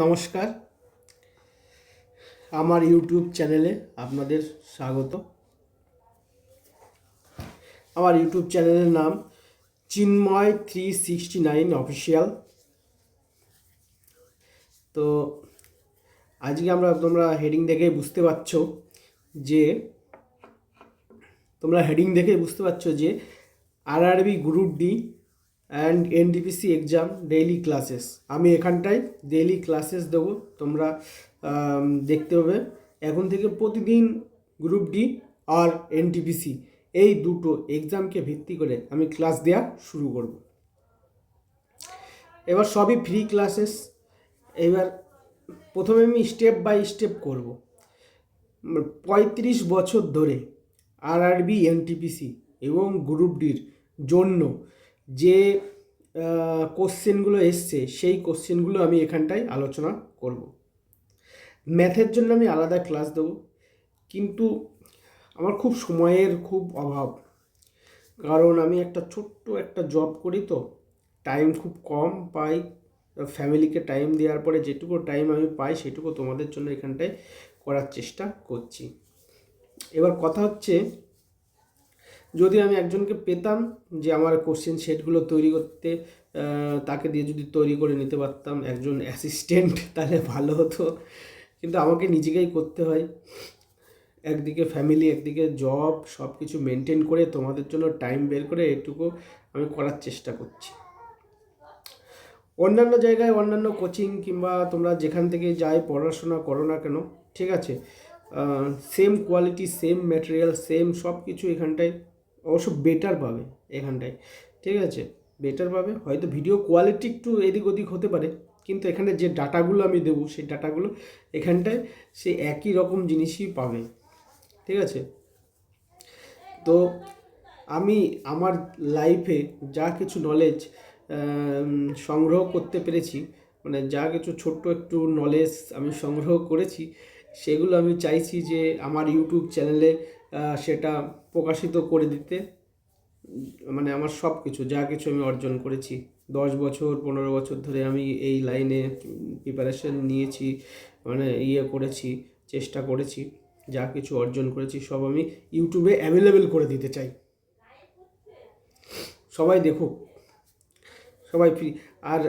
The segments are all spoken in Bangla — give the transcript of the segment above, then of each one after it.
নমস্কার, আমার ইউটিউব চ্যানেলে আপনাদের স্বাগত। আমার ইউটিউব চ্যানেলের নাম চিন্ময়369 অফিসিয়াল। তো আজকে তোমরা হেডিং দেখে বুঝতে পারছো যে RRB group D and NTPC exam daily classes. আমি এখানটায় ডেইলি ক্লাসেস দেবো, তোমরা দেখতে পাবে। এখন থেকে প্রতিদিন গ্রুপ ডি আর এনটিপিসি এই দুটো এক্সামকে ভিত্তি করে আমি ক্লাস দেওয়া শুরু করব। এবার সবই ফ্রি ক্লাসেস। এবার প্রথমে আমি স্টেপ বাই স্টেপ করব। 35 বছর ধরে আরআরবি এনটিপিসি এবং গ্রুপ ডির জন্য যে কোশ্চেনগুলো এসছে সেই কোশ্চেনগুলো আমি এখানটায় আলোচনা করব। ম্যাথের জন্য আমি আলাদা ক্লাস দেবো, কিন্তু আমার খুব সময়ের খুব অভাব, কারণ আমি ছোট্ট একটা জব করি, তো টাইম খুব কম পাই। ফ্যামিলিকে টাইম দেওয়ার পরে যেটুকু টাইম আমি পাই সেটুকু তোমাদের জন্য এখানটায় করার চেষ্টা করছি। এবার কথা হচ্ছে, যদি আমি একজনকে পেতাম যে আমার কোশ্চেন সেটগুলো তৈরি করতে, তাকে দিয়ে যদি তৈরি করে নিতে পারতাম একজন অ্যাসিস্ট্যান্ট, তাহলে ভালো হতো। কিন্তু আমাকে নিজেকেই করতে হয়। একদিকে ফ্যামিলি, একদিকে জব, সব কিছু মেনটেন করে তোমাদের জন্য টাইম বের করে এটুকু আমি করার চেষ্টা করছি। অন্যান্য জায়গায় অন্যান্য কোচিং কিংবা তোমরা যেখান থেকে যাই পড়াশোনা করো না কেন, ঠিক আছে, same quality, same material, same সব কিছু এখানটায় অবশ্য বেটার পাবে। এখানটায় ঠিক আছে, বেটার পাবে। হয়তো ভিডিও কোয়ালিটি একটু এদিক ওদিক হতে পারে, কিন্তু এখানে যে ডাটাগুলো আমি দেবো সেই ডাটাগুলো এখানটায় সে একই রকম জিনিসই পাবে। ঠিক আছে, তো আমি আমার লাইফে যা কিছু নলেজ সংগ্রহ করতে পেরেছি, মানে যা কিছু ছোট্ট একটু নলেজ আমি সংগ্রহ করেছি, সেগুলো আমি চাইছি যে আমার ইউটিউব চ্যানেলে সেটা প্রকাশিত করে দিতে। মানে আমার সব কিছু যা কিছু আমি অর্জন করেছি, 10 বছর 15 বছর ধরে আমি এই লাইনে প্রিপারেশন নিয়েছি, মানে করেছি, চেষ্টা করেছি, যা কিছু অর্জন করেছি সব আমি ইউটিউবে অ্যাভেলেবেল করে দিতে চাই। সবাই দেখুক, সবাই ফ্রি। আর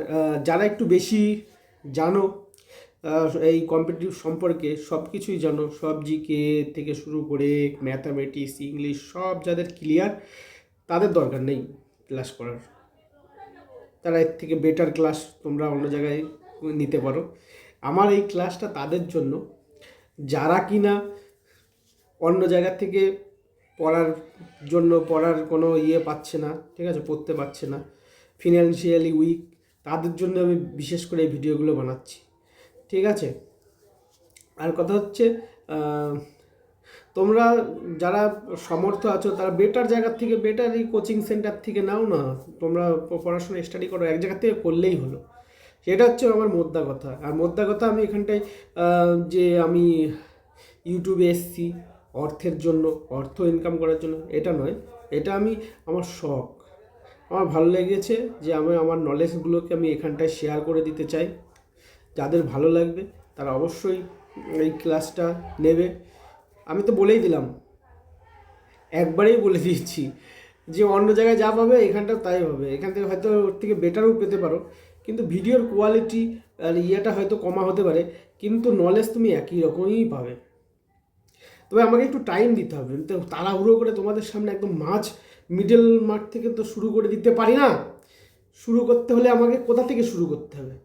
যারা একটু বেশি জানো এই কম্পিটিটিভ সম্পর্কে, সব কিছুই জানো, সব জিকে থেকে শুরু করে ম্যাথামেটিক্স, ইংলিশ সব যাদের ক্লিয়ার, তাদের দরকার নেই ক্লাস করার। তারা এর থেকে বেটার ক্লাস তোমরা অন্য জায়গায় নিতে পারো। আমার এই ক্লাসটা তাদের জন্য যারা কিনা অন্য জায়গা থেকে পড়ার কোনো পাচ্ছে না, ঠিক আছে, পড়তে পারছে না, ফিনান্সিয়ালি উইক, তাদের জন্য আমি বিশেষ করে এই ভিডিওগুলো বানাচ্ছি। ঠিক আছে, আর কথা হচ্ছে, তোমরা যারা সমর্থ আছো তারা বেটার জায়গার থেকে, বেটার এই কোচিং সেন্টার থেকে নাও না। তোমরা পড়াশোনা স্টাডি করো, এক জায়গা থেকে করলেই হলো। সেটা হচ্ছে আমার মোদ্দা কথা। আর মোদ্দা কথা, আমি এখানটায় যে আমি ইউটিউবে এসছি অর্থের জন্য, অর্থ ইনকাম করার জন্য, এটা নয়। এটা আমার শখ, আমার ভালো লেগেছে যে আমি আমার নলেজগুলোকে আমি এখানটায় শেয়ার করে দিতে চাই। যাদের ভালো লাগবে তারা অবশ্যই এই ক্লাসটা নেবে। আমি তো বলেই দিলাম, একবারেই বলে দিচ্ছি যে অন্য জায়গায় যা পাবে এখানটা তাই হবে। এখান থেকে হয়তো ওর থেকে বেটারও পেতে পারো, কিন্তু ভিডিওর কোয়ালিটি আর হয়তো কমা হতে পারে, কিন্তু নলেজ তুমি একই রকমই পাবে। তবে আমাকে একটু টাইম দিতে হবে। তো তাড়াহুড়ো করে তোমাদের সামনে একদম মিডল মার্ক থেকে তো শুরু করে দিতে পারি না। শুরু করতে হলে আমাকে কোথা থেকে শুরু করতে হবে?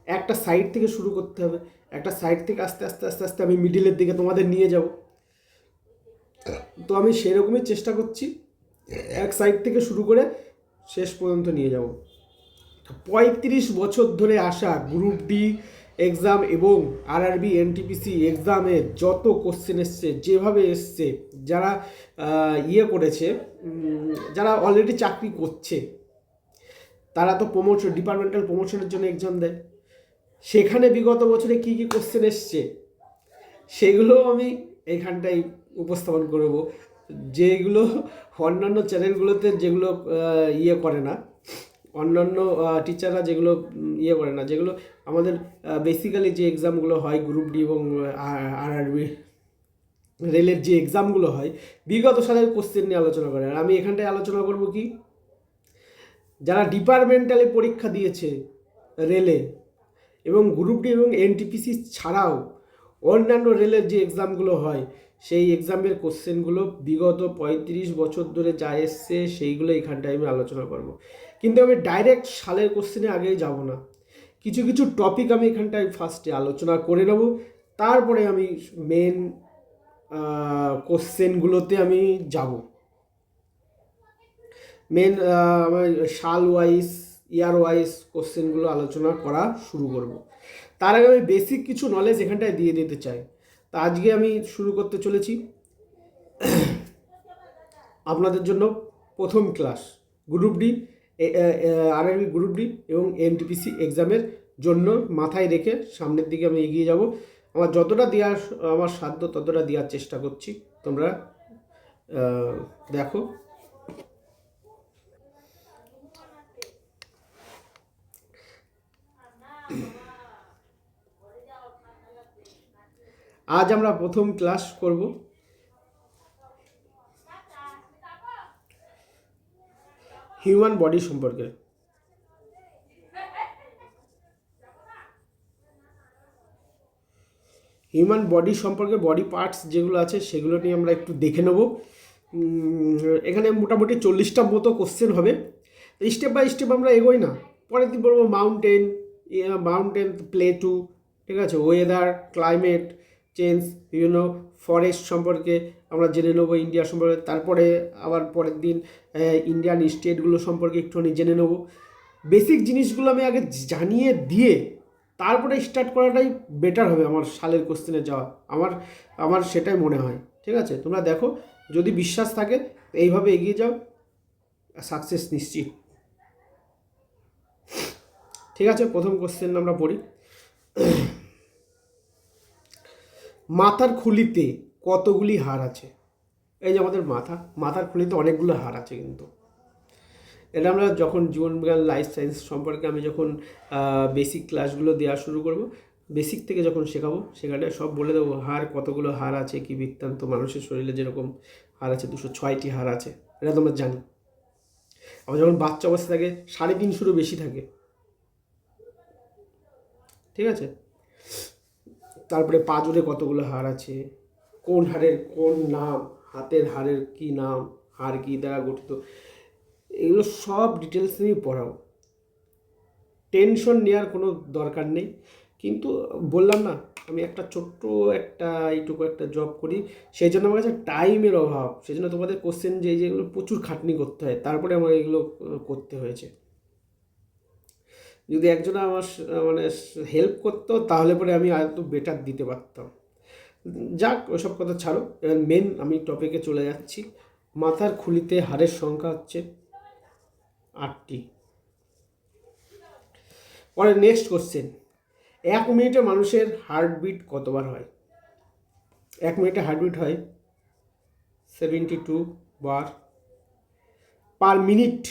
একটা সাইড থেকে শুরু করতে হবে। একটা সাইড থেকে আস্তে আস্তে আস্তে আস্তে আমি মিডিলের দিকে তোমাদের নিয়ে যাব। তো আমি সেরকমই চেষ্টা করছি, এক সাইড থেকে শুরু করে শেষ পর্যন্ত নিয়ে যাব। 35 বছর ধরে আসা গ্রুপ ডি এক্সাম এবং আরআরবি এনটিপিসি এক্সামে যত কোশ্চেন এসছে, যেভাবে এসছে, যারা করেছে, যারা অলরেডি চাকরি করছে, তারা তো ডিপার্টমেন্টাল প্রমোশনের জন্য এক্সাম দেয়। সেখানে বিগত বছরে কী কী কোশ্চেন এসছে সেগুলো আমি এইখানটায় উপস্থাপন করব, যেগুলো অন্যান্য চ্যানেলগুলোতে যেগুলো করে না, অন্যান্য টিচাররা যেগুলো ইয়ে করে না, যেগুলো আমাদের বেসিক্যালি যে এক্সামগুলো হয় গ্রুপ ডি এবং আরআরবি রেলের যে এক্সামগুলো হয়, বিগত সালের কোশ্চেন নিয়ে আলোচনা করে। আর আমি এখানটায় আলোচনা করব কি, যারা ডিপার্টমেন্টালি পরীক্ষা দিয়েছে রেলে এবং গ্রুপ ডি এবং এনটিপিসি ছাড়াও অন্যান্য রেলের যে এক্সামগুলো হয়, সেই এক্সামের কোশ্চেনগুলো বিগত 35 বছর ধরে যা এসছে সেইগুলো এখানটায় আমি আলোচনা করব। কিন্তু আমি ডাইরেক্ট সালের কোশ্চেনে আগেই যাব না, কিছু কিছু টপিক আমি এখানটায় ফার্স্টে আলোচনা করে নেব, তারপরে আমি মেন কোশ্চেনগুলোতে আমি যাব। মেন আমার সাল ওয়াইজ ইয়ার ওয়াইজ কোশ্চেনগুলো আলোচনা করা শুরু করব। তার আগে আমি বেসিক কিছু নলেজ এখানটায় দিয়ে দিতে চাই। তা আজকে আমি শুরু করতে চলেছি আপনাদের জন্য প্রথম class group D, RRB group D এবং এনটিপিসি এক্সামের জন্য মাথায় রেখে সামনের দিকে আমি এগিয়ে যাব। আমার যতটা দেওয়ার আমার সাধ্য ততটা দেওয়ার চেষ্টা করছি, তোমরা দেখো। আজ আমরা প্রথম ক্লাস করব হিউম্যান বডি সম্পর্কে। হিউম্যান বডি সম্পর্কে বডি পার্টস যেগুলো আছে সেগুলো নিয়ে আমরা একটু দেখে নেব। এখানে মোটামুটি 40টা মতো কোশ্চেন হবে। স্টেপ বাই স্টেপ আমরা এগোই না। পরের দিন বলবো মাউন্টেন প্লেটু, ঠিক আছে, ওয়েদার, ক্লাইমেট চেঞ্জ, বিভিন্ন ফরেস্ট সম্পর্কে আমরা জেনে নেবো, ইন্ডিয়া সম্পর্কে। তারপরে আবার পরের দিন ইন্ডিয়ান স্টেটগুলো সম্পর্কে একটুখানি জেনে নেবো। বেসিক জিনিসগুলো আমি আগে জানিয়ে দিয়ে তারপরে স্টার্ট করাটাই বেটার হবে আমার সালের কোশ্চেনে যাওয়া, আমার সেটাই মনে হয়। ঠিক আছে, তোমরা দেখো, যদি বিশ্বাস থাকে এইভাবে এগিয়ে যাও, সাকসেস নিশ্চিত। ঠিক আছে, প্রথম কোশ্চেন আমরা পড়ি। মাথার খুলিতে কতগুলি হাড় আছে? এই যে আমাদের মাথার খুলিতে অনেকগুলো হাড় আছে, কিন্তু এটা আমরা যখন জীবনবিজ্ঞান লাইফ সায়েন্স সম্পর্কে আমি যখন বেসিক ক্লাসগুলো দেওয়া শুরু করব, বেসিক থেকে যখন শেখাবো, সেখানে সব বলে দেবো হাড় কতগুলো হাড় আছে, কি বৃত্তান্ত। মানুষের শরীরে যেরকম হাড় আছে 206টি হাড় আছে, এটা তোমরা জানি। আবার যখন বাচ্চা অবস্থা থাকে 350-রও বেশি থাকে। ঠিক আছে, তারপরে পাঁজরে কতগুলো হাড় আছে, কোন হাড়ের কোন নাম, হাতের হাড়ের কি নাম, হাড় কী দ্বারা গঠিত, এগুলো সব ডিটেলস নিয়ে পড়াও। টেনশন নেওয়ার কোনো দরকার নেই। কিন্তু বললাম না, আমি এইটুকু একটা জব করি, সেই জন্য আমার কাছে টাইমের অভাব। সেই জন্য তোমাদের কোশ্চেন যেগুলো প্রচুর খাটনি করতে হয়, তারপরে আমার এগুলো করতে হয়েছে। যদি একজন আমার মানে হেল্প করতো, তাহলে পরে আমি আরেকটু বেটার দিতে পারতাম। যাক, ওসব কথা ছাড়ো, এবার মেন আমি টপিকে চলে যাচ্ছি। মাথার খুলিতে হাড়ের সংখ্যা হচ্ছে 8টি। পরে নেক্সট কোশ্চেন, 1 মিনিটে মানুষের হার্টবিট কতবার হয়? 1 মিনিটে হার্টবিট হয় 72 বার পার মিনিট।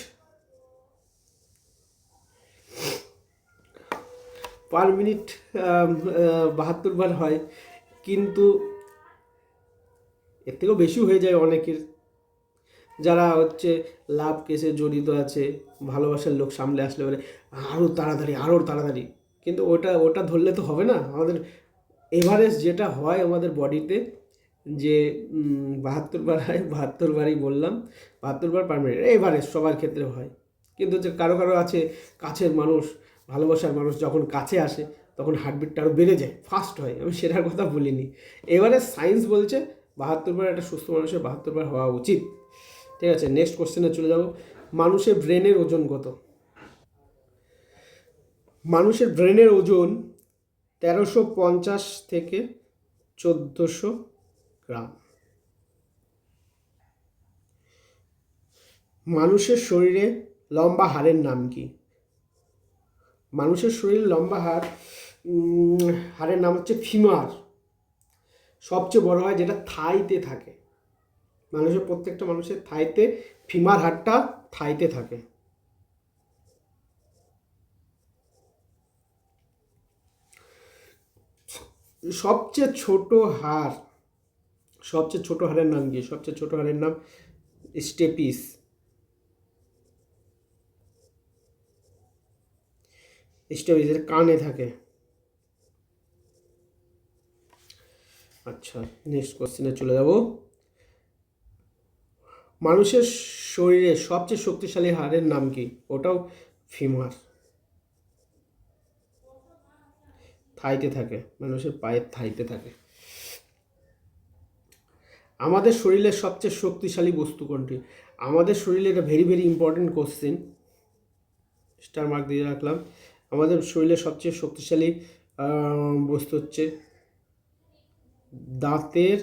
পার মিনিট 72 বার হয়, কিন্তু এর থেকেও বেশি হয়ে যায় অনেকের, যারা হচ্ছে লাভ কেসে জড়িত আছে, ভালোবাসার লোক সামনে আসলে বলে আরও তাড়াতাড়ি। কিন্তু ওটা ধরলে তো হবে না। আমাদের এভারেজ যেটা হয় আমাদের বডিতে, যে 72 বার হয়, 72 বারই বললাম, 72 বার পার মিনিট এভারেজ সবার ক্ষেত্রে হয়। কিন্তু যে কারো আছে কাছের মানুষ, ভালোবাসার মানুষ যখন কাছে আসে তখন হার্টবিটটা আরও বেড়ে যায়, ফাস্ট হয়। আমি সেটার কথা বলিনি। এবারে সায়েন্স বলছে 72 বার একটা সুস্থ মানুষের 72 বার হওয়া উচিত। ঠিক আছে, নেক্সট কোশ্চেনে চলে যাব। মানুষের ব্রেনের ওজন কত? মানুষের ব্রেনের ওজন 1350 থেকে 1400 গ্রাম। মানুষের শরীরে লম্বা হাড়ের নাম কি? মানুষের শরীরে লম্বা হাড়ের নাম হচ্ছে ফিমার। সবচেয়ে বড় হয় যেটা থাইতে থাকে। প্রত্যেকটা মানুষের থাইতে, ফিমার হাড়টা থাইতে থাকে। সবচেয়ে ছোট হাড়, সবচেয়ে ছোট হাড়ের নাম কি? সবচেয়ে ছোট হাড়ের নাম স্টেপিস। স্টেপিস এর কানে থাকে। আচ্ছা, নেক্সট কোশ্চেনে চলে যাব। মানুষের শরীরে সবচেয়ে শক্তিশালী হাড়ের নাম কি? ওটাও ফিমার, থাইতে থাকে, মানুষের পায়ের থাইতে থাকে। আমাদের শরীরের সবচেয়ে শক্তিশালী বস্তু কোনটি? আমাদের শরীরে, এটা very very important question, star mark দিয়ে রাখলাম। আমাদের শরীরের সবচেয়ে শক্তিশালী বস্তু হচ্ছে দাঁতের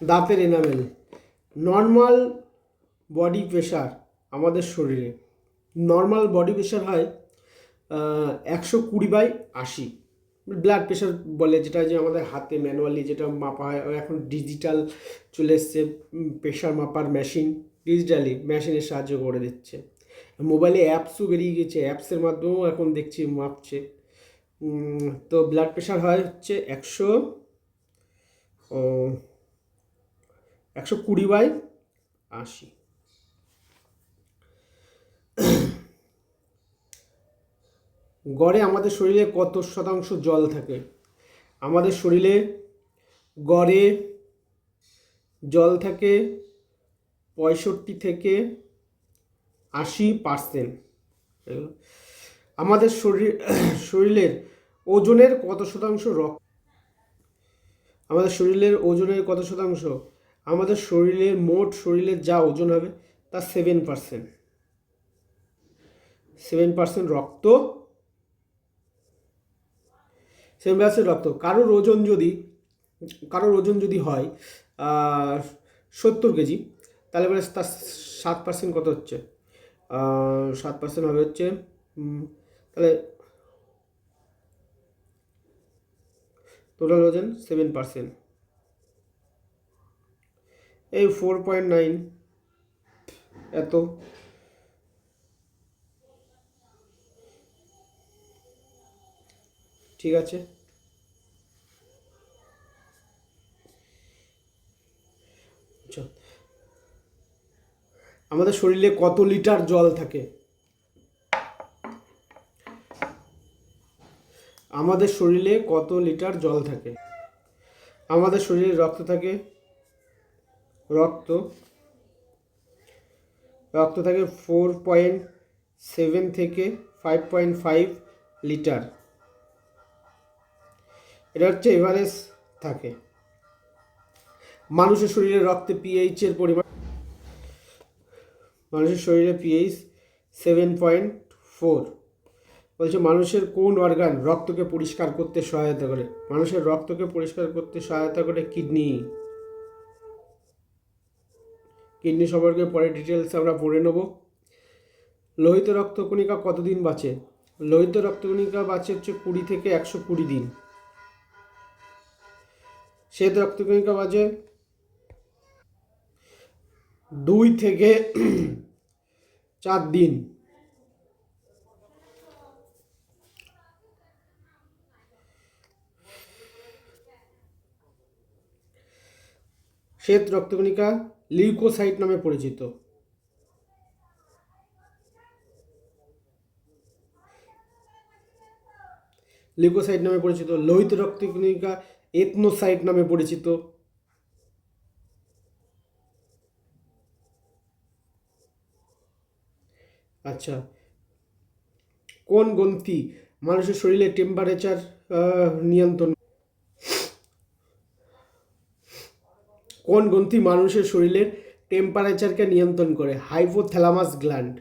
দাঁতের এনামেল। নর্মাল বডি প্রেশার আমাদের শরীরে, নর্মাল বডি প্রেশার হয় 120/80। ব্লাড প্রেশার বলে, যেটা যে আমাদের হাতে ম্যানুয়ালি যেটা মাপা হয়। এখন ডিজিটাল চলে এসছে, প্রেশার মাপার মেশিন, ডিজিটালি মেশিনের সাহায্য করে দিচ্ছে। মোবাইলে অ্যাপসও বেরিয়ে গেছে, অ্যাপসের মাধ্যমেও এখন দেখছি মাপছে। তো ব্লাড প্রেশার হয় হচ্ছে 120/80। গড়ে আমাদের শরীরে কত শতাংশ জল থাকে? আমাদের শরীরে গড়ে জল থাকে 65 থেকে 80%। আমাদের শরীরের ওজনের কত শতাংশ রক্ত? আমাদের শরীরের ওজনের কত শতাংশ? আমাদের শরীরের মোট শরীরের যা ওজন হবে তার 7%। 7% রক্ত, 7% রক্ত। কারোর ওজন যদি হয় 70 কেজি, তাহলে মানে তার 7% কত হচ্ছে? 7% হবে হচ্ছে, তাহলে টোটাল ওজন 7%, এই 4.9 এত। ঠিক আছে, আচ্ছা, আমাদের শরীরে কত লিটার জল থাকে? আমাদের শরীরে কত লিটার জল থাকে? আমাদের শরীরে রক্ত থাকে, রক্ত রক্ত থাকে 4.7 থেকে 5.5 লিটার। এটা হচ্ছে এভারেজ থাকে। মানুষের শরীরে রক্তে পিএইচ এর পরিমাণ, মানুষের শরীরে পিএইচ 7.4। বলছে মানুষের কোন অর্গান রক্তকে পরিষ্কার করতে সহায়তা করে? মানুষের রক্তকে পরিষ্কার করতে সহায়তা করে কিডনি। কিডনি সম্পর্কে পরে ডিটেলস আমরা পড়ে নেব। লোহিত রক্তকণিকা কতদিন বাঁচে? লোহিত রক্তকণিকা বাঁচে হচ্ছে 20 থেকে 120 দিন। শ্বেত রক্তকণিকা বাঁচে 2 থেকে 4 দিন। শ্বেত রক্তকণিকা লিউকোসাইট নামে পরিচিত। লিউকোসাইট নামে পরিচিত। লোহিত রক্তকণিকা এথনোসাইট নামে পরিচিত। আচ্ছা, কোন গ্রন্থি মানুষের শরীরে টেম্পারেচার নিয়ন্ত্রণ? কোন গ্রন্থি মানুষের শরীরের টেম্পারেচারকে নিয়ন্ত্রণ করে? Hypothalamus gland.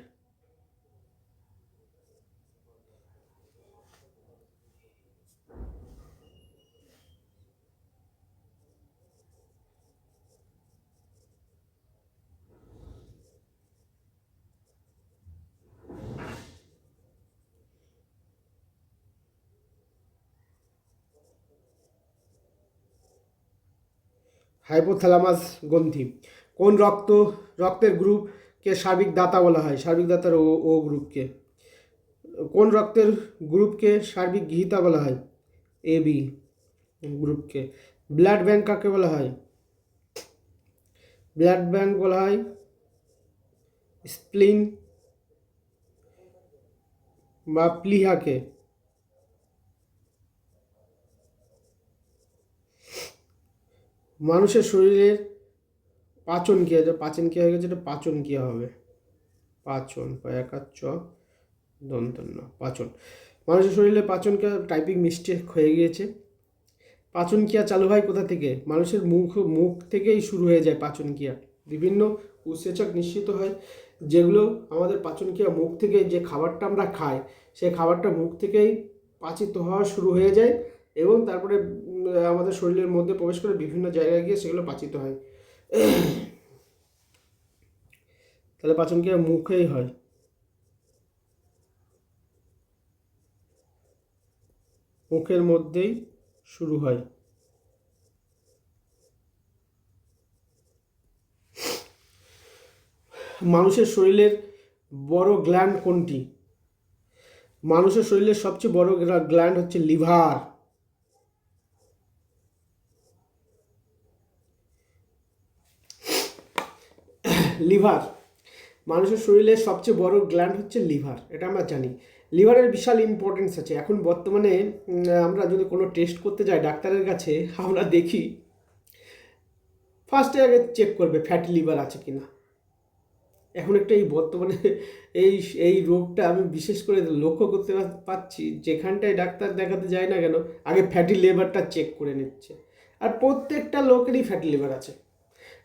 হাইপোথ্যালামাস গ্রন্থি। কোন রক্তের গ্রুপকে সার্বিক দাতা বলা হয়? সার্বিক দাতার ও ও গ্রুপকে। কোন রক্তের গ্রুপকে সার্বিক গৃহীতা বলা হয়? এ বি গ্রুপকে। ব্লাড ব্যাংক কাকে বলা হয়? ব্লাড ব্যাংক বলা হয় স্প্লিন বা প্লিহাকে। মানুষের শরীরের পাচন ক্রিয়া, পাচন ক্রিয়া হয়ে গেছে, এটা পাচন ক্রিয়া হবে। পাচন, পয়াকার চ দন্তন্য, পাচন। মানুষের শরীরে পাচন ক্রিয়া টাইপিং মিস্টেক হয়ে গিয়েছে। পাচন ক্রিয়া চালু হয় কোথা থেকে? মানুষের মুখ থেকেই শুরু হয়ে যায় পাচন ক্রিয়া। বিভিন্ন উৎসেচক নিঃসৃত হয়, যেগুলো আমাদের পাচন ক্রিয়া মুখ থেকে, যে খাবারটা আমরা খাই সেই খাবারটা মুখ থেকেই পাচিত হওয়া শুরু হয়ে যায় এবং তারপরে আমাদের শরীরের মধ্যে প্রবেশ করে বিভিন্ন জায়গায় গিয়ে সেগুলো পাচিত হয়। তাহলে পাচন ক্রিয়া মুখেই হয়। মুখের মধ্যেই শুরু হয়। মানুষের শরীরের বড় গ্ল্যান্ড কোনটি? মানুষের শরীরের সবচেয়ে বড় গ্ল্যান্ড হচ্ছে লিভার। লিভার, মানুষের শরীরের সবচেয়ে বড় গ্ল্যান্ড হচ্ছে লিভার, এটা আমরা জানি। লিভারের বিশাল ইম্পর্টেন্স আছে। এখন বর্তমানে আমরা যদি কোনো টেস্ট করতে যাই ডাক্তারের কাছে, আমরা দেখি ফার্স্টে আগে চেক করবে ফ্যাটি লিভার আছে কিনা। এখন একটা এই বর্তমানে এই এই রোগটা আমি বিশেষ করে লক্ষ্য করতে পারছি, যেখানটায় ডাক্তার দেখাতে যায় না কেন আগে ফ্যাটি লিভারটা চেক করে নিচ্ছে। আর প্রত্যেকটা লোকেরই ফ্যাটি লিভার আছে।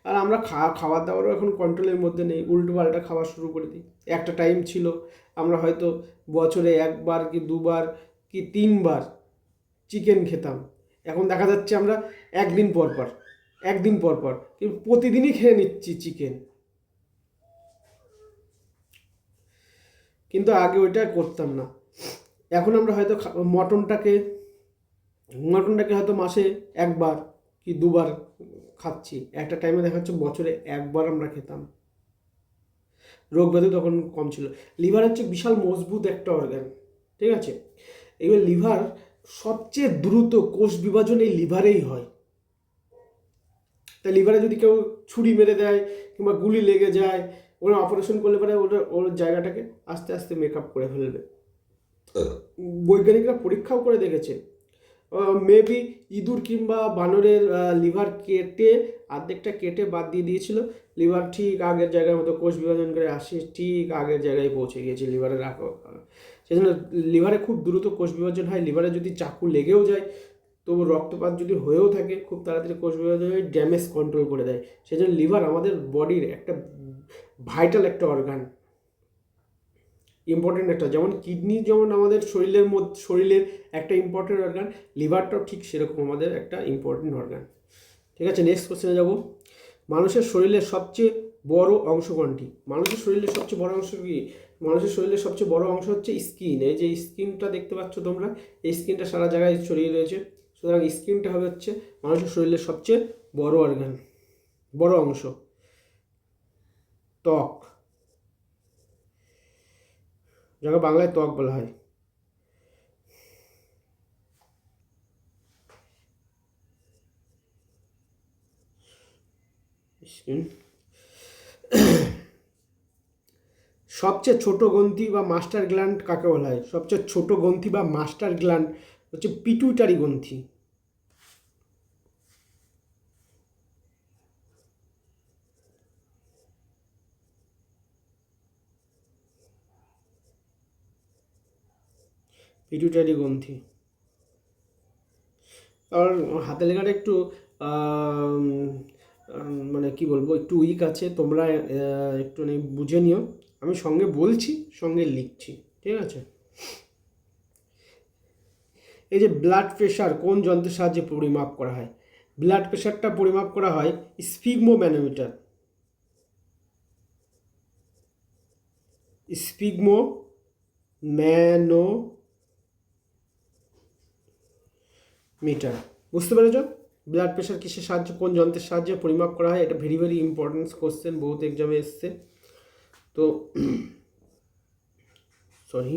আর আমরা খাওয়া দাওয়ারও এখন কন্ট্রোলের মধ্যে নেই, উল্টো পাল্টা খাওয়া শুরু করে দিই। একটা টাইম ছিল আমরা হয়তো বছরে একবার কি দুবার কি তিনবার চিকেন খেতাম, এখন দেখা যাচ্ছে আমরা একদিন পর পর কিন্তু প্রতিদিনই খেয়ে নিচ্ছি চিকেন। কিন্তু আগে ওইটা করতাম না। এখন আমরা হয়তো মটনটাকে হয়তো মাসে একবার কি দুবার খাচ্ছি, একটা টাইমে দেখা যাচ্ছে বছরে একবার আমরা খেতাম। রোগ ব্যাধি তখন কম ছিল। লিভার হচ্ছে বিশাল মজবুত একটা অর্গান, ঠিক আছে। এবার লিভার সবচেয়ে দ্রুত কোষ বিভাজন এই লিভারেই হয়। তাই লিভারে যদি কেউ ছুরি মেরে দেয় কিংবা গুলি লেগে যায়, ওরা অপারেশন করলে পরে ওর জায়গাটাকে আস্তে আস্তে মেকআপ করে ফেলবে। বৈজ্ঞানিকরা পরীক্ষাও করে দেখেছে, মেবি ইঁদুর কিংবা বানরের লিভার অর্ধেকটা কেটে বাদ দিয়ে দিয়েছিল, লিভার ঠিক আগের জায়গার মতো কোষ বিভাজন করে আসে, ঠিক আগের জায়গায় পৌঁছে গিয়েছে লিভারের সেই জন্য লিভারে খুব দ্রুত কোষ বিভাজন হয়। লিভারে যদি চাকু লেগেও যায়, তবু রক্তপাত যদি হয়েও থাকে, খুব তাড়াতাড়ি কোষ বিভাজন হয়ে ড্যামেজ কন্ট্রোল করে দেয়। সেই জন্য লিভার আমাদের বডির একটা ভাইটাল একটা অর্গান, ইম্পর্টেন্ট একটা। যেমন কিডনি যেমন আমাদের শরীরের একটা ইম্পর্টেন্ট অর্গান, লিভারটাও ঠিক সেরকম আমাদের একটা ইম্পর্টেন্ট অর্গান। ঠিক আছে, নেক্সট কোশ্চেনে যাব। মানুষের শরীরের সবচেয়ে বড় অংশ কোনটি? মানুষের শরীরের সবচেয়ে বড় অংশ কি? মানুষের শরীরের সবচেয়ে বড় অংশ হচ্ছে স্কিন। এই যে স্কিনটা দেখতে পাচ্ছ তোমরা, এই স্কিনটা সারা জায়গায় ছড়িয়ে রয়েছে। সুতরাং স্কিনটা হচ্ছে মানুষের শরীরের সবচেয়ে বড় অর্গান, বড় অংশ। ত্বক, যাকে বাংলায় ত্বক বলা হয়। সবচেয়ে ছোট গ্রন্থি বা মাস্টার গ্ল্যান্ড কাকে বলা হয়? সবচেয়ে ছোট গ্রন্থি বা মাস্টার গ্ল্যান্ড হচ্ছে পিটুইটারি গ্রন্থি। পিটুইটারি গ্রন্থি। আর হাতের লেখাটা একটু মানে কি বলবো, একটু উইক আছে, তোমরা একটু বুঝে নিও। আমি সঙ্গে বলছি, সঙ্গে লিখছি, ঠিক আছে। এই যে ব্লাড প্রেশার কোন যন্ত্রের সাহায্যে পরিমাপ করা হয়? ব্লাড প্রেশারটা পরিমাপ করা হয় স্ফিগমোম্যানোমিটার। স্ফিগমোম্যানোমিটার, বুঝতে পেরেছ? ব্লাড প্রেশার কিসের সাহায্যে, কোন যন্ত্রের সাহায্যে পরিমাপ করা হয়? এটা ভেরি ভেরি ইম্পর্টেন্ট কোশ্চেন, বহুত এক্সামে এসছে। তো সরি,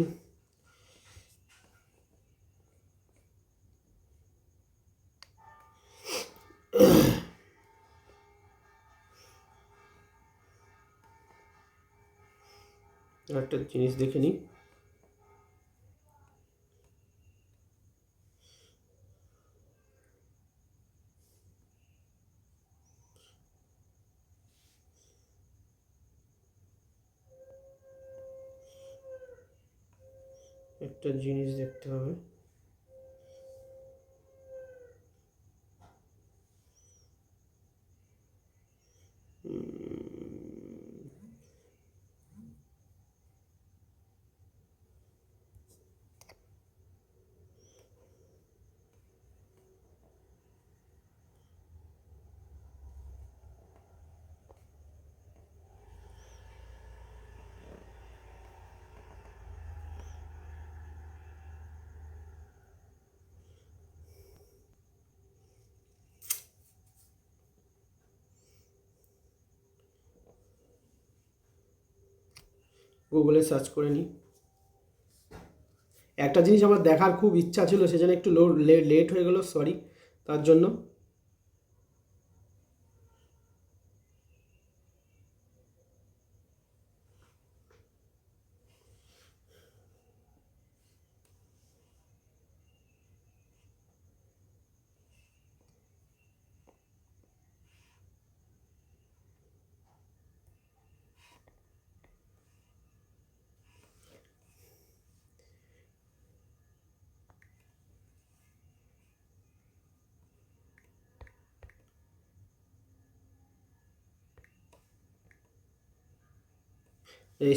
একটা জিনিস দেখে নিই। একটা জিনিস দেখতে হবে। গুগলে সার্চ করে নিই। একটা জিনিস আমার দেখার খুব ইচ্ছা ছিল, সেজন্য একটু লেট হয়ে গেল, সরি তার জন্য।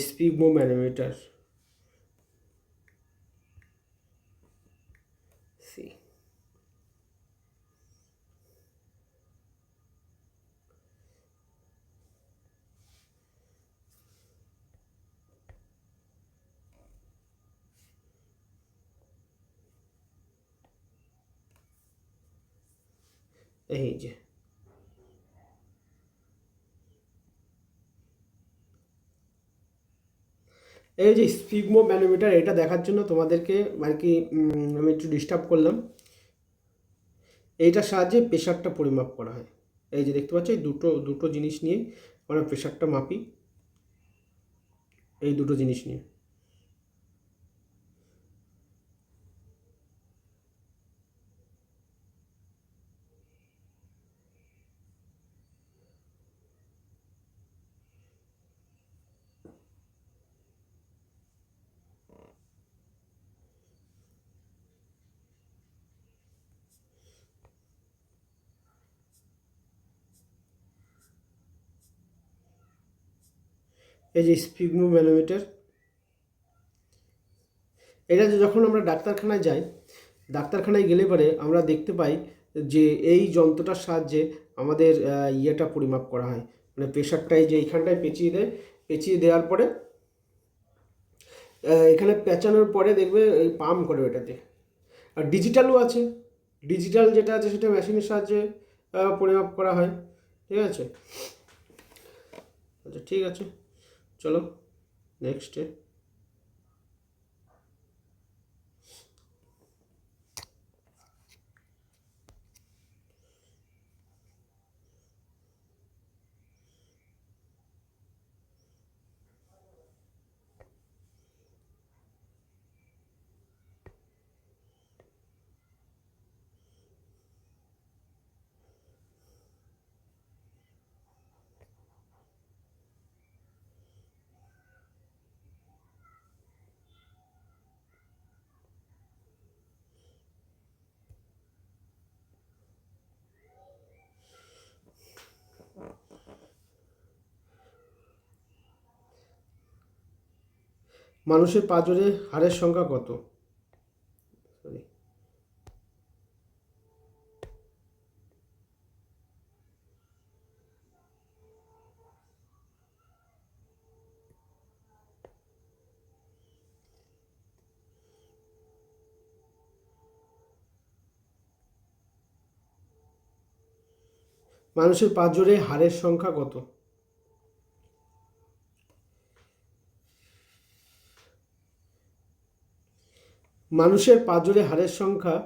স্পিগমো ম্যানোমিটার, সি, এই যে এই যে স্পিগমো ম্যানোমিটার, এটা দেখার জন্য তোমাদেরকে আর কি আমি একটু ডিস্টার্ব করলাম। এইটার সাহায্যে প্রেশারটা পরিমাপ করা হয়। এই যে দেখতে পাচ্ছ, এই দুটো দুটো জিনিস নিয়ে আমরা প্রেশারটা মাপি, এই দুটো জিনিস নিয়ে। এই যে স্পিগমো ম্যানোমিটার, এটা যখন আমরা ডাক্তারখানায় যাই, ডাক্তারখানায় গেলে পরে আমরা দেখতে পাই যে এই যন্ত্রটার সাহায্যে আমাদের ইয়েটা পরিমাপ করা হয়, মানে প্রেশারটাই যে এইখানটায় পেঁচিয়ে দেয়, পেঁচিয়ে দেওয়ার পরে এখানে পেঁচানোর পরে দেখবে এই পাম্প করে ওটাতে। আর ডিজিটালও আছে, ডিজিটাল যেটা আছে সেটা মেশিনের সাহায্যে পরিমাপ করা হয়। ঠিক আছে, আচ্ছা ঠিক আছে, চলো নেক্সটে। মানুষের পাঁজরে হাড়ের সংখ্যা কত? সরি, মানুষের পাঁজরে হাড়ের সংখ্যা কত? মানুষের পাঁজরে হাড়ের সংখ্যা,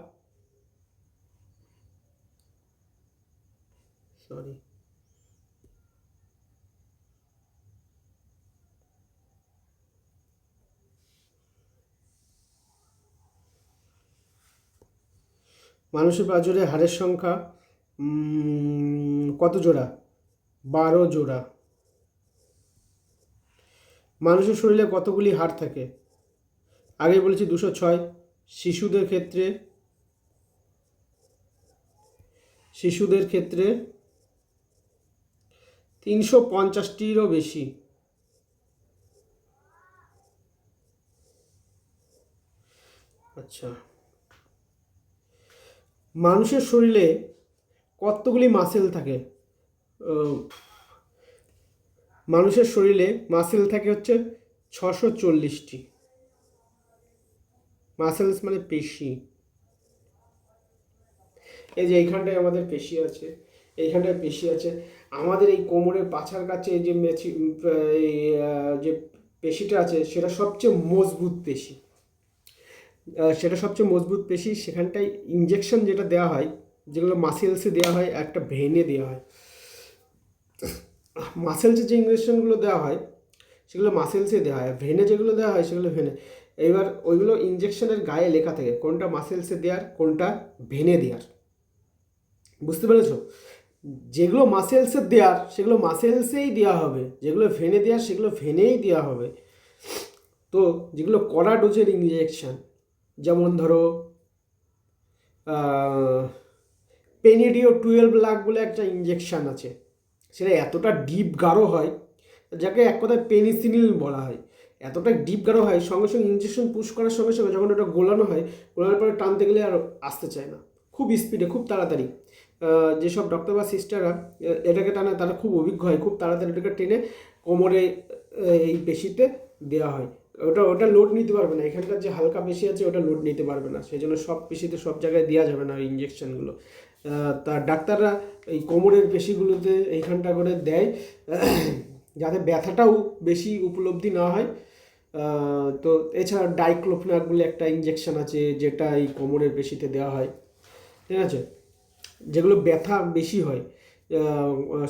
সরি, মানুষের পাঁজরে হাড়ের সংখ্যা কত জোড়া? 12 জোড়া। মানুষের শরীরে কতগুলি হাড় থাকে? আগে বলেছি 206। শিশুদের ক্ষেত্রে 350টিরও বেশি। আচ্ছা, মানুষের শরীরে কতগুলি মাসেল থাকে? মানুষের শরীরে মাসেল থাকে হচ্ছে 640টি। মাসেলস মানে পেশি। এই যে এইখানটায় আমাদের পেশি আছে, এইখানটায় পেশি আছে। আমাদের এই কোমরের পাছার কাছে যে যে পেশিটা আছে সেটা সবচেয়ে মজবুত পেশি। সেখানটায় ইঞ্জেকশন যেটা দেওয়া হয়, যেগুলো মাসেলসে দেওয়া হয়, একটা ভেনে দেওয়া হয়। মাসেলসে যে ইঞ্জেকশনগুলো দেওয়া হয় সেগুলো মাসেলসে দেওয়া হয়, ভেনে যেগুলো দেওয়া হয় সেগুলো ভেনে। এবার ওইগুলো ইঞ্জেকশনের গায়ে লেখা থাকে কোনটা মাসেলসে দেওয়ার, কোনটা ভেনে দেওয়ার। বুঝতে পেরেছো? যেগুলো মাসেলসে দেওয়ার সেগুলো মাসেলসেই দেওয়া হবে, যেগুলো ভেনে দেওয়ার সেগুলো ভেনেই দেওয়া হবে। তো যেগুলো কড়া ডোজের ইঞ্জেকশন, যেমন ধরো পেনিডিও 12 লাখ বলে একটা ইঞ্জেকশান আছে, সেটা এতটা ডিপ গাঢ় হয়, যাকে এক কথায় পেনিসিলিন বলা হয়। এতটা ডিপ গাঢ় হয়, সঙ্গে সঙ্গে ইঞ্জেকশন পুশ করার সঙ্গে সঙ্গে যখন ওটা গোলানো হয়, গোলানোর পরে টানতে গেলে আর আসতে চায় না, খুব স্পিডে, খুব তাড়াতাড়ি। যেসব ডক্টর বা সিস্টাররা এটাকে টানে তারা খুব অভিজ্ঞ হয়, খুব তাড়াতাড়ি এটাকে টেনে কোমরে এই পেশিতে দেওয়া হয়। ওটা লোড নিতে পারবে না, এখানকার যে হালকা পেশি আছে ওটা লোড নিতে পারবে না, সেই জন্য সব পেশিতে সব জায়গায় দেওয়া যাবে না ওই ইঞ্জেকশনগুলো। তা ডাক্তাররা এই কোমরের পেশিগুলোতে এইখানটা করে দেয় যাতে ব্যথাটাও বেশি উপলব্ধি না হয়। তো এছাড়া ডাইক্লোফেনাক বলে একটা ইঞ্জেকশন আছে যেটা এই কোমরের পেশিতে দেওয়া হয়, ঠিক আছে? যেগুলো ব্যথা বেশি হয়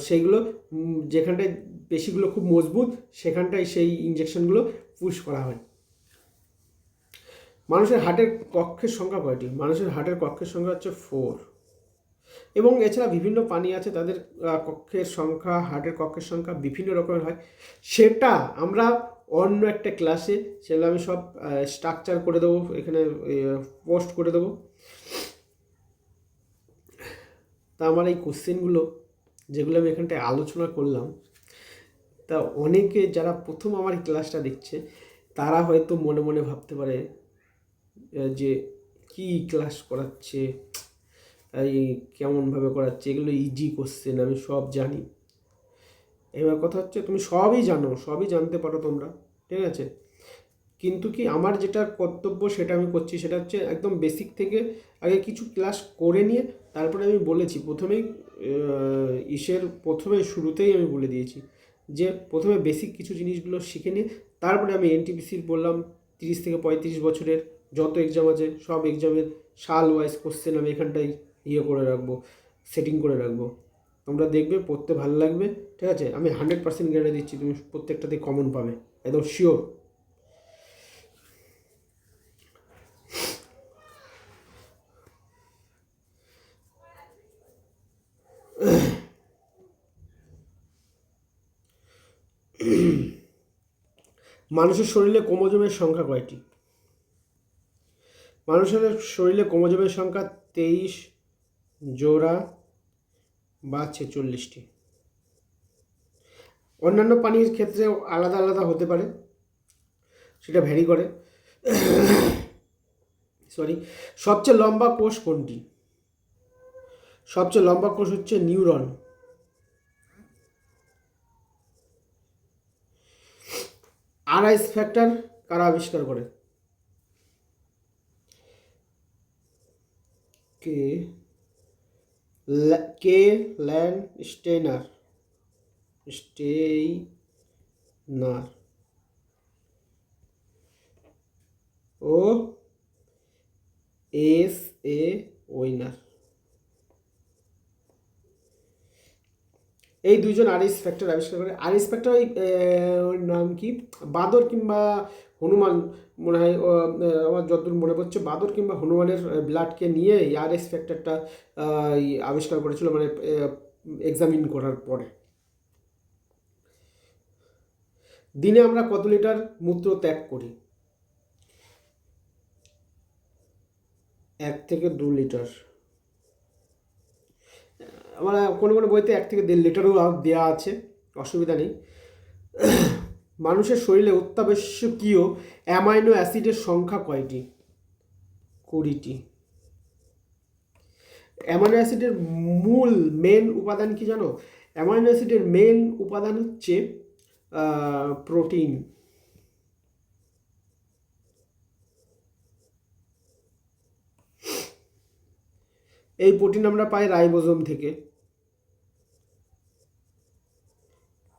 সেইগুলো, যেখানটায় পেশিগুলো খুব মজবুত সেখানটায় সেই ইঞ্জেকশনগুলো পুশ করা হয়। মানুষের হার্টের কক্ষের সংখ্যা কয়টি? মানুষের হার্টের কক্ষের সংখ্যা হচ্ছে 4। এবং এছাড়া বিভিন্ন প্রাণী আছে তাদের কক্ষের সংখ্যা, হার্টের কক্ষের সংখ্যা বিভিন্ন রকমের হয়। সেটা আমরা অন্য একটা ক্লাসে, সেগুলো আমি সব স্ট্রাকচার করে দেবো, এখানে পোস্ট করে দেবো। তা আমার এই কোশ্চেনগুলো যেগুলো আমি এখানটায় আলোচনা করলাম, তা অনেকে যারা প্রথম আমার এই ক্লাসটা দেখছে তারা হয়তো মনে মনে ভাবতে পারে যে কি ক্লাস করাচ্ছে, এই কেমনভাবে করাচ্ছে, এগুলো ইজি কোশ্চেন, আমি সব জানি। এবার কথা হচ্ছে তুমি সবই জানো, সবই জানতে পারো তোমরা, ঠিক আছে? কিন্তু কি আমার যেটা কর্তব্য সেটা আমি করছি, সেটা হচ্ছে একদম বেসিক থেকে আগে কিছু ক্লাস করে নিয়ে তারপরে আমি বলেছি প্রথমেই, প্রথমে শুরুতেই আমি বলে দিয়েছি যে প্রথমে বেসিক কিছু জিনিসগুলো শিখে নিয়ে তারপরে আমি এনটিপিসির বললাম 30 থেকে 35 বছরের যত এক্সাম আছে সব এক্সামের সাল ওয়াইজ কোশ্চেন আমি এখানটায় করে রাখবো, সেটিং করে রাখবো। তোমরা দেখবে পড়তে ভালো লাগবে, ঠিক আছে? আমি 100% গ্যারান্টি দিচ্ছি তুমি প্রত্যেকটাতেই কমন পাবে, একদম শিওর। মানুষের শরীরে ক্রোমোজোমের সংখ্যা কয়টি? মানুষের শরীরে ক্রোমোজোমের সংখ্যা 23 জোড়া বা 46টি। অন্যান্য প্রাণীর ক্ষেত্রে আলাদা আলাদা হতে পারে, সেটা ভ্যারি করে। সরি, সবচেয়ে লম্বা কোষ কোনটি? সবচেয়ে লম্বা কোষ হচ্ছে নিউরন। আরআইএস ফ্যাক্টর কারা আবিষ্কার করে? কে ল্যান স্টেইনার ও এস এ ওয়েনার। এই দুইজন আরিস ফ্যাক্টর আবিষ্কার করে। আরিস ফ্যাক্টর ওর নাম কি, বাদর কিংবা হনুমান মনে হয়, আমার যতদূর মনে পড়ছে বাদর কিংবা হনুমানের ব্লাডকে নিয়ে এই আরএস ফ্যাক্টরটা আবিষ্কার করেছিল, মানে এক্সামিন করার পরে। দিনে আমরা কত লিটার মূত্র ত্যাগ করি? 1 থেকে 2 লিটার। আমার কোনো কোনো বইতে 1 থেকে 1.5 লিটারও দেওয়া আছে, অসুবিধা নেই। মানুষের শরীরে অত্যাবশ্যকীয় অ্যামাইনো অ্যাসিডের সংখ্যা কয়টি? 20টি। অ্যামাইনো অ্যাসিডের মূল মেন উপাদান কি জানো? অ্যামাইনো অ্যাসিডের মেন উপাদান হচ্ছে প্রোটিন। এই প্রোটিন আমরা পাই রাইবোজোম থেকে।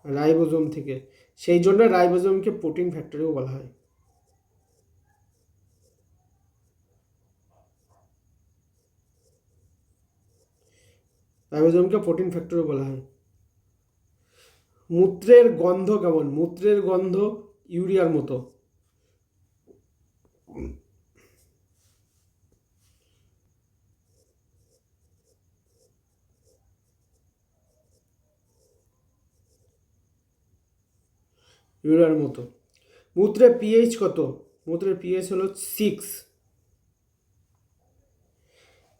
রাইবোজোম থেকে, সেই জন্য রাইবোজোমকে প্রোটিন ফ্যাক্টরিও বলা হয়। রাইবোজোমকে প্রোটিন ফ্যাক্টরিও বলা হয়। মূত্রের গন্ধ কেমন? মূত্রের গন্ধ ইউরিয়ার মতো। ইউরিয়ার মতো। মূত্রের পিএইচ কত? মূত্রের পিএইচ হলো 6।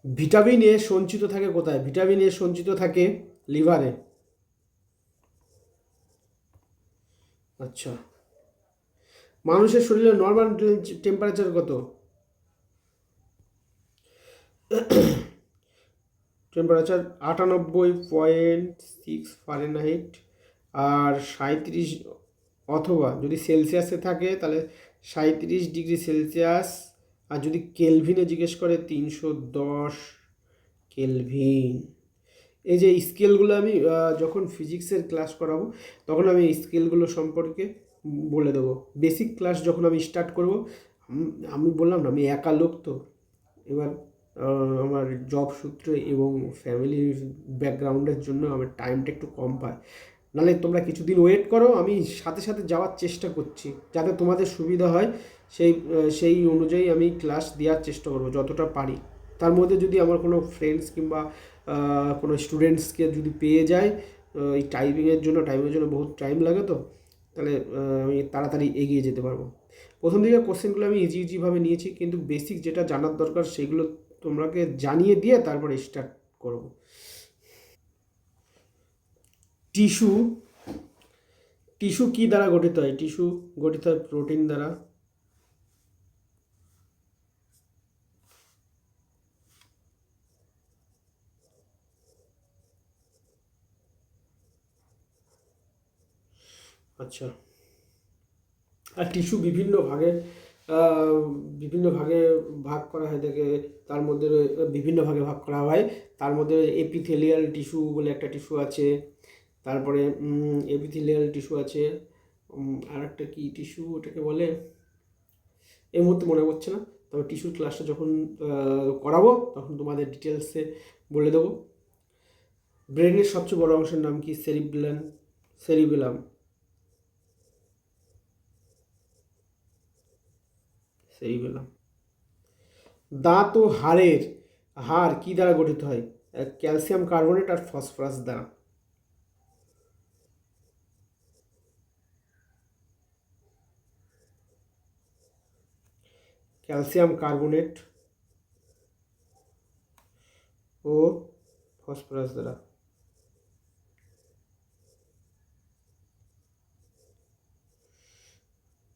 ভিটামিন এ সঞ্চিত থাকে কোথায়? ভিটামিন এ সঞ্চিত থাকে লিভারে। আচ্ছা। মানুষের শরীরে নর্মাল টেম্পারেচার কত? Temperature 98.6 Fahrenheit. আর 37, অথবা যদি সেলসিয়াসে থাকে তাহলে 37 ডিগ্রি সেলসিয়াস। আর যদি কেলভিনে জিজ্ঞেস করে 310 কেলভিন। এই যে স্কেলগুলো আমি যখন ফিজিক্সের ক্লাস করাবো তখন আমি এই স্কেলগুলো সম্পর্কে বলে দেবো। বেসিক ক্লাস যখন আমি স্টার্ট করব, আমি বললাম না আমি একা লোক, তো এবার আমার জব সূত্রে এবং ফ্যামিলির ব্যাকগ্রাউন্ডের জন্য আমার টাইমটা একটু কম পায়। নাহলে তোমরা কিছুদিন ওয়েট করো, আমি সাথে সাথে যাওয়ার চেষ্টা করছি যাতে তোমাদের সুবিধা হয়। সেই অনুযায়ী আমি ক্লাস দেওয়ার চেষ্টা করবো যতটা পারি। তার মধ্যে যদি আমার কোনো ফ্রেন্ডস কিংবা কোনো স্টুডেন্টসকে যদি পেয়ে যায় এই টাইপিংয়ের জন্য বহুত টাইম লাগে, তো তাহলে আমি তাড়াতাড়ি এগিয়ে যেতে পারবো। প্রথম দিকে কোশ্চেনগুলো আমি ইজিভাবে নিয়েছি, কিন্তু বেসিক যেটা জানার দরকার সেগুলো তোমরাকে জানিয়ে দিয়ে তারপরে স্টার্ট করবো। টিস্যু টিস্যু কী দ্বারা গঠিত হয়? টিস্যু গঠিত হয় প্রোটিন দ্বারা। আচ্ছা। আর টিস্যু আহ, বিভিন্ন ভাগে ভাগ করা হয়ে থাকে। তার মধ্যে বিভিন্ন ভাগে ভাগ করা হয়। তার মধ্যে এপিথেলিয়াল টিস্যু বলে একটা টিস্যু আছে। তারপরে এপিথেলিয়াল টিস্যু আছে। আর একটা কী টিস্যু ওটাকে বলে, এই মুহূর্তে মনে পড়ছে না। তবে টিস্যুর ক্লাসটা যখন করাবো তখন তোমাদের ডিটেলসে বলে দেবো। ব্রেনের সবচেয়ে বড় অংশের নাম কি? সেরিবেলাম। সেরিবেলাম। দাঁত ও হাড় কি দ্বারা গঠিত হয়? ক্যালসিয়াম কার্বনেট আর ফসফরাস দ্বারা। ক্যালসিয়াম কার্বনেট ও ফসফরাস দ্বারা।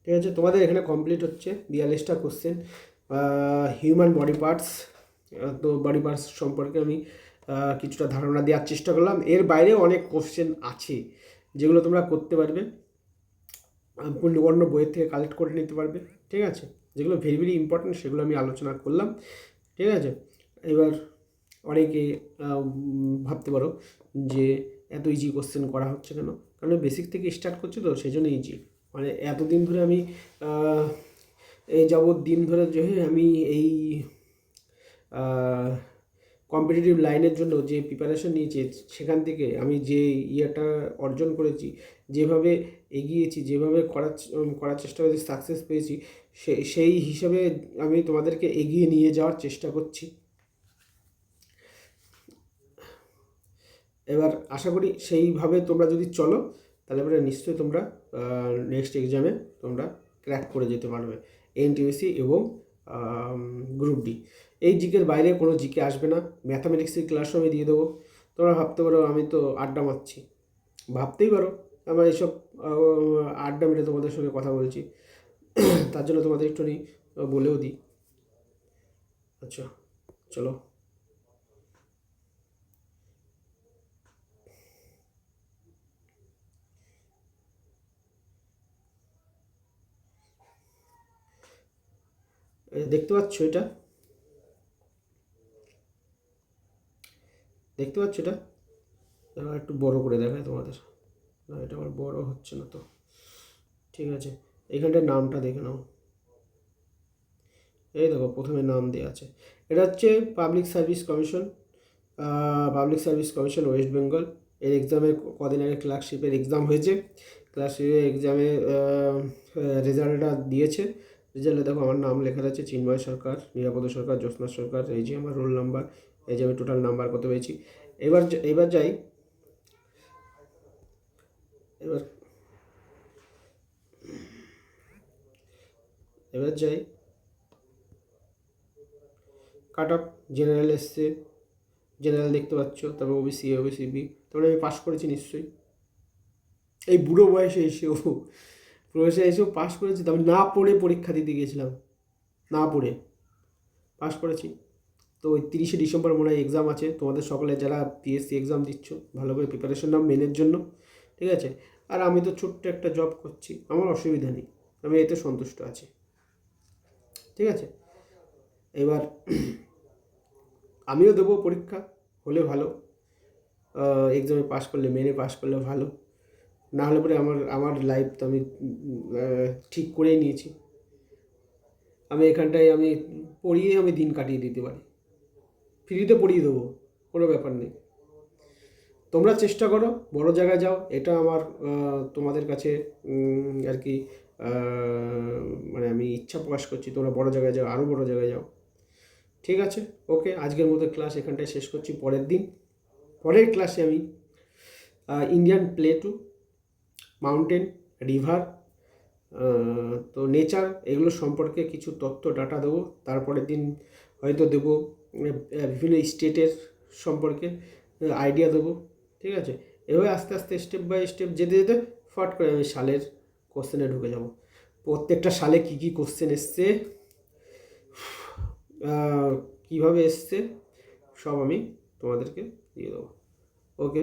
ঠিক আছে, তোমাদের এখানে কমপ্লিট হচ্ছে 42টা কোশ্চেন। Human body parts. তো বডি পার্টস সম্পর্কে আমি কিছুটা ধারণা দেওয়ার চেষ্টা করলাম। এর বাইরে অনেক কোশ্চেন আছে যেগুলো তোমরা করতে পারবে, অন্য বইয়ের থেকে কালেক্ট করে নিতে পারবে। ঠিক আছে, যেগুলো ভেরি ভেরি ইম্পর্টেন্ট সেগুলো আমি আলোচনা করলাম। ঠিক আছে, এবার অনেকে ভাবতে পারো যে এত ইজি কোশ্চেন করা হচ্ছে কেন? কারণ বেসিক থেকে স্টার্ট করছি, তো সেই জন্য ইজি। মানে এতদিন ধরে আমি এই যাবৎ দিন ধরে যে আমি এই কম্পিটিটিভ লাইনের জন্য যে প্রিপারেশন নিয়েছি সেখান থেকে আমি যে ইয়েটা অর্জন করেছি, যেভাবে এগিয়েছি, যেভাবে করার চেষ্টা করেছি, সাকসেস পেয়েছি, সেই হিসাবে আমি তোমাদেরকে এগিয়ে নিয়ে যাওয়ার চেষ্টা করছি। এবার আশা করি সেইভাবে তোমরা যদি চলো তাহলে পরে নিশ্চয়ই তোমরা নেক্সট এক্সামে তোমরা ক্র্যাক করে যেতে পারবে, এনটিপিসি এবং গ্রুপ ডি। এই জিকের বাইরে কোনো জিকে আসবে না। ম্যাথামেটিক্সের ক্লাসও আমি দিয়ে দেবো। তোমরা ভাবতে পারো আমি তো আড্ডা মারছি, ভাবতেই পারো আমার এইসব আড্ডা মেরে তোমাদের সঙ্গে কথা বলছি, তার জন্য তোমাদের একটুখানি বলেও দিই। আচ্ছা চলো, দেখতে পাচ্ছ এটা, দেখতে পাচ্ছ এটা একটু বড় করে দেখায় তোমাদের। না এটা আমার বড় হচ্ছে না তো, ঠিক আছে। এইখানটায় নামটা দেখে নাও, এই দেখো প্রথমে নাম দেওয়া আছে। এটা হচ্ছে public service commission, public service commission West Bengal. এর এক্সামে কদিন আগে ক্লার্কশিপের এক্সাম হয়েছে, ক্লার্কশিপের এক্সামে রেজাল্টটা দিয়েছে। রেজাল্টে দেখো আমার নাম লেখা আছে চিন্ময় সরকার, নিরাপদ সরকার, জ্যোৎস্না সরকার, এই যে আমার রোল নাম্বার, এই যে আমি টোটাল নাম্বার কত পেয়েছি। এবার যাই, এবার এবার যাই কাট অফ। জেনারেল এসছে, জেনারেল দেখতে পাচ্ছ, তারপর ওবিসি, ওবিসি বি, তারপরে আমি পাস করেছি নিশ্চয়ই। এই বুড়ো বয়সে এসেও পাস করেছি, তবে না পড়ে পরীক্ষা দিতে গিয়েছিলাম, না পড়ে পাস করেছি। তো ওই 30শে ডিসেম্বর মনে হয় এক্সাম আছে, তোমাদের সকলে যারা পিএসসি এক্সাম দিচ্ছ ভালো করে প্রিপারেশন নাও মেনের জন্য, ঠিক আছে। আর আমি তো ছোট্ট একটা জব করছি, আমার অসুবিধা নেই, আমি এতে সন্তুষ্ট আছি, ঠিক আছে। এবার আমিও দেবো পরীক্ষা, হলে ভালো, এক্সামে পাস করলে, মেনে পাস করলে ভালো, না হলে পরে আমার লাইফ তো আমি ঠিক করেই নিয়েছি। আমি এখানটায় আমি পড়িয়ে আমি দিন কাটিয়ে দিতে পারি, ফ্রিতে পড়িয়ে দেবো, কোনো ব্যাপার নেই। তোমরা চেষ্টা করো, বড় জায়গায় যাও, এটা আমার তোমাদের কাছে আর কি মানে আমি ইচ্ছা প্রকাশ করছি, তোমরা বড় জায়গায় যাও, আরও বড় জায়গায় যাও, ঠিক আছে। ওকে, আজকের মতো ক্লাস এখানটায় শেষ করছি। পরের ক্লাসে আমি ইন্ডিয়ান প্লেটু, মাউন্টেন, রিভার, তো নেচার, এগুলো সম্পর্কে কিছু তথ্য ডাটা দেবো। তারপরের দিন হয়তো দেবো বিভিন্ন স্টেটের সম্পর্কে আইডিয়া দেবো, ঠিক আছে। এভাবে আস্তে আস্তে স্টেপ বাই স্টেপ যেতে যেতে ফট করে আমি সালের কোশ্চেনে ঢুকে যাব। প্রত্যেকটা সালে কী কী কোশ্চেন এসছে, কীভাবে এসছে, সব আমি তোমাদেরকে দিয়ে দেবো। ওকে।